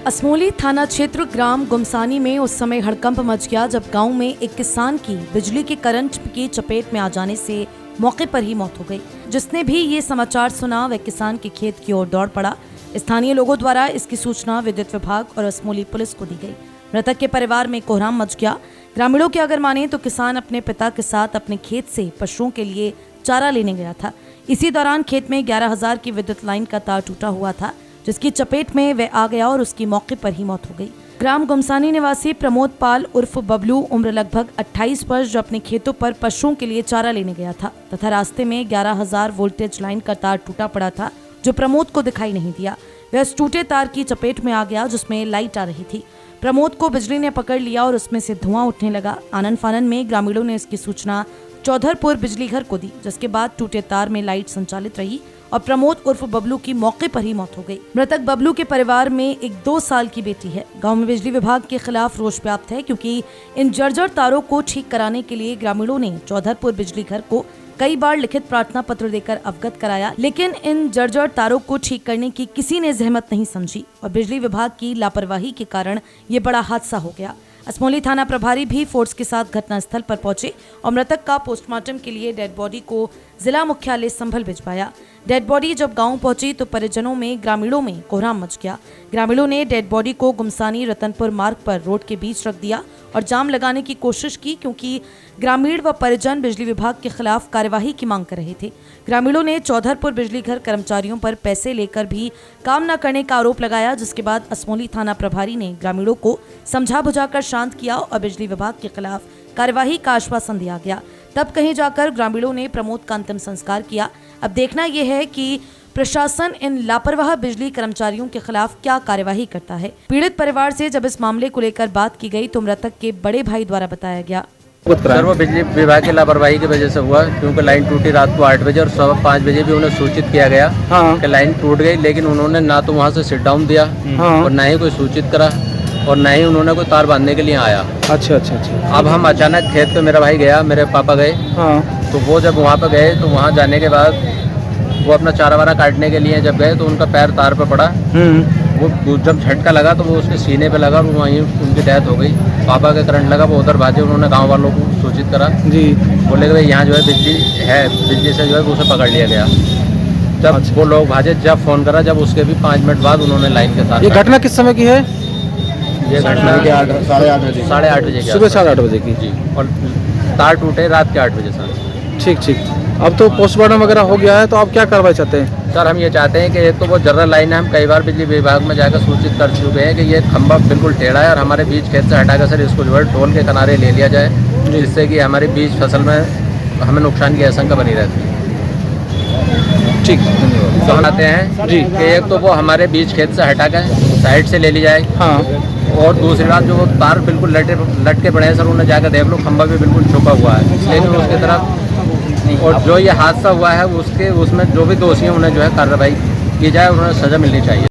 असमोली थाना क्षेत्र ग्राम गुमसानी में उस समय हड़कंप मच गया जब गांव में एक किसान की बिजली के करंट की चपेट में आ जाने से मौके पर ही मौत हो गई। जिसने भी ये समाचार सुना वह किसान के खेत की ओर दौड़ पड़ा। स्थानीय लोगों द्वारा इसकी सूचना विद्युत विभाग और असमोली पुलिस को दी गई। मृतक के परिवार में कोहराम मच गया। ग्रामीणों की अगर माने तो किसान अपने पिता के साथ अपने खेत से पशुओं के लिए चारा लेने गया था। इसी दौरान खेत में 11,000 की विद्युत लाइन का तार टूटा हुआ था, जिसकी चपेट में वह आ गया और उसकी मौके पर ही मौत हो गई। ग्राम गुमसानी निवासी प्रमोद पाल उर्फ बबलू उम्र लगभग 28 वर्ष जो अपने खेतों पर पशुओं के लिए चारा लेने गया था तथा रास्ते में 11,000 वोल्टेज लाइन का तार टूटा पड़ा था जो प्रमोद को दिखाई नहीं दिया। वह उस टूटे तार की चपेट में आ गया जिसमें लाइट आ रही थी। प्रमोद को बिजली ने पकड़ लिया और उसमें से धुआं उठने लगा। आनन फानन में ग्रामीणों ने इसकी सूचना चौधरपुर बिजली घर को दी, जिसके बाद टूटे तार में लाइट संचालित रही और प्रमोद उर्फ बबलू की मौके पर ही मौत हो गई। मृतक बबलू के परिवार में एक 2 साल की बेटी है। गांव में बिजली विभाग के खिलाफ रोष व्याप्त है क्योंकि इन जर्जर तारों को ठीक कराने के लिए ग्रामीणों ने चौधरपुर बिजली घर को कई बार लिखित प्रार्थना पत्र देकर अवगत कराया, लेकिन इन जर्जर तारों को ठीक करने की किसी ने जहमत नहीं समझी और बिजली विभाग की लापरवाही के कारण ये बड़ा हादसा हो गया। असमोली थाना प्रभारी भी फोर्स के साथ घटनास्थल पर पहुंचे और मृतक का पोस्टमार्टम के लिए डेड बॉडी को जिला मुख्यालय संभल भिजवाया। डेड बॉडी जब गांव पहुंची तो परिजनों में ग्रामीणों में कोहराम मच गया। ग्रामीणों ने डेड बॉडी को गुमसानी रतनपुर मार्ग पर रोड के बीच रख दिया और जाम लगाने की कोशिश की क्योंकि ग्रामीण व परिजन बिजली विभाग के खिलाफ कार्यवाही की मांग कर रहे थे। ग्रामीणों ने चौधरपुर बिजली घर कर्मचारियों पर पैसे लेकर भी काम न करने का आरोप लगाया, जिसके बाद असमोली थाना प्रभारी ने ग्रामीणों को समझा बुझाकर शांत किया और बिजली विभाग के खिलाफ कार्यवाही का आश्वासन दिया गया। तब कहीं जाकर ग्रामीणों ने प्रमोद का अंतिम संस्कार किया। अब देखना यह है कि प्रशासन इन लापरवाह बिजली कर्मचारियों के खिलाफ क्या कार्यवाही करता है। पीड़ित परिवार से जब इस मामले को लेकर बात की गई तो मृतक के बड़े भाई द्वारा बताया गया, सर वो बिजली विभाग की लापरवाही की वजह से हुआ क्योंकि लाइन टूटी रात को 8 बजे और सुबह 5 बजे भी उन्हें सूचित किया गया कि लाइन टूट गई, लेकिन उन्होंने ना तो वहाँ से सिट डाउन दिया और ना ही कोई सूचित करा और ना ही उन्होंने कोई तार बांधने के लिए आया। अच्छा। अब हम अचानक खेत पे मेरा भाई गया, मेरे पापा गए, तो वो जब वहाँ पे गए तो वहाँ जाने के बाद वो अपना चारा वारा काटने के लिए जब गए तो उनका पैर तार पे पड़ा। वो जब झटका लगा तो वो उसके सीने पे लगा और वहीं उनकी डेथ हो गई। पापा के करंट लगा, वो उधर भागे, उन्होंने गांव वालों को सूचित करा जी, बोले कि भाई यहाँ जो है बिजली है, बिजली से जो है उसे पकड़ लिया गया। जब वो लोग भागे, जब फोन करा, जब उसके भी 5 मिनट बाद उन्होंने लाइन के तार। ये घटना किस समय की है? ये घटना 8:30 बजे, सुबह 8:30 बजे की जी, और तार टूटे रात के 8 बजे सर। ठीक। अब तो पोस्टमार्टम वगैरह हो गया है, तो आप क्या कार्रवाई चाहते हैं? सर हम ये चाहते हैं कि एक तो वो जर्नल लाइन है, हम कई बार बिजली विभाग में जाकर सूचित कर चुके हैं कि ये खंभा बिल्कुल टेढ़ा है और हमारे बीज खेत से हटाकर सर इसको जो है टोल के किनारे ले लिया जाए, जिससे कि हमारी बीज फसल में हमें नुकसान की आशंका बनी रहती है। ठीक, तो हम आते हैं जी कि एक तो वो हमारे बीज खेत से हटाकर साइड से ले ली जाए, और दूसरी बात जो वो तार बिल्कुल लटके पड़े हैं सर, उन्हें जाकर देख लो, खंभा भी बिल्कुल छुपा हुआ है, लेकिन उसकी तरफ और जो ये हादसा हुआ है उसमें जो भी दोषी हैं उन्हें जो है कार्रवाई की जाए, उन्हें सजा मिलनी चाहिए।